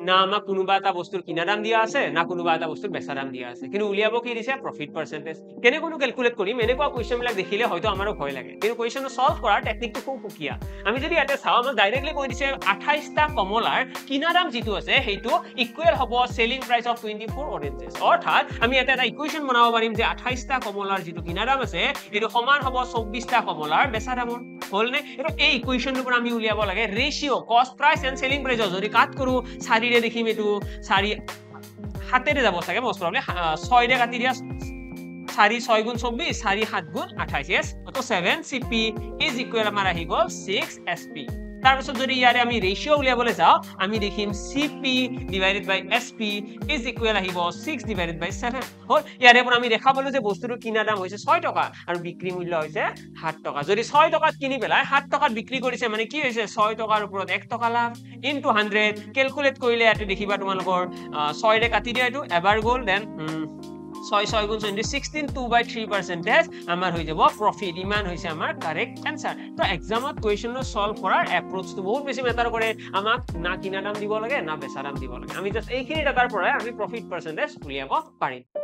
না আমাক কোনোবা এটা বস্তুৰ কিনা দাম দিয়া আছে না কোনোবা এটা বস্তুৰ বেচা দাম দিয়া আছে কিন্তু উলিয়াব কি দিছে প্ৰফিট পাৰ্চেন্টেজ কেনে কোনো ক্যালকুলেট কৰিম এনেকুৱা কোৱেশ্চন বিলাক দেখিলে হয়তো আমাৰো ভয় লাগে কিন্তু কোৱেশ্চনটো সলভ কৰাৰ টেকনিকটো খুব সুকিয়া আমি যদি ইয়াতে চাও আমাক ডাইৰেক্টলি কৈ দিছে 28 টা কমলাৰ কিনা দাম যেটো আছে হেইটো ইকুৱেল হ'ব সেলিং প্ৰাইস অফ 24 oranges অৰ্থাৎ আমি ইয়াতে এটা ইকুৱেশ্চন বনাব পাৰিম যে 28 টা কমলাৰ যেটো কিনা দাম আছে এটো সমান হ'ব 24 টা কমলাৰ বেচা দামৰ হলনে এটো এই ইকুৱেশ্চনটোৰ পৰা আমি উলিয়াব লাগে ৰেশিও কষ্ট প্ৰাইস এন্ড সেলিং প্ৰাইস যদি কাট কৰো 4 ৰে দেখিম এটো 4 হাতেৰে যাব থাকে মোস্ট প্ৰবলি 6 ৰে কাটি দিয়া 4 6 গুণ 24 4 7 গুণ 28 yes তো 7 cp is equal আমাৰ আহি গল 6 sp তাৰ পিছত যদি ইয়াৰে আমি ৰেশিও উলিয়াবলৈ যাও আমি দেখিম cp divided by sp is equal আহিব 6 divided by 7 হল ইয়াৰে পৰা আমি দেখা পালো যে বস্তুৰ কিনা দাম হৈছে 6 টকা আৰু বিক্ৰী মূল্য হৈছে 7 টকা যদি 6 টকাত কিনি পেলাই 7 টকাত বিক্ৰী কৰিছে মানে কি হৈছে 6 টকাৰ ওপৰত 1 টকা লাভ ইনটু 100 ক্যালকুলেট কৰিলে ইয়াতে দেখিবা তোমালোকৰ 6 ৰে কাটি দিয়া এটো এবাৰ গল দেন 6 6 গুণ 16 2/3% আমাৰ হৈ যাব প্ৰফিট ইমান হৈছে আমাৰ কাৰেক্ট আনসাৰ তো এক্সামত কোৱেশ্চন সলভ কৰাৰ এপ্ৰোচটো বহুত বেছি মেটাৰ কৰে আমাক না কিনা দাম দিব লাগে না বেচা দাম দিব লাগে আমি জাস্ট এইখিনি ডাটাৰ পৰা আমি প্ৰফিট পাৰ্চেন্টেজ উলিয়াব পাৰিম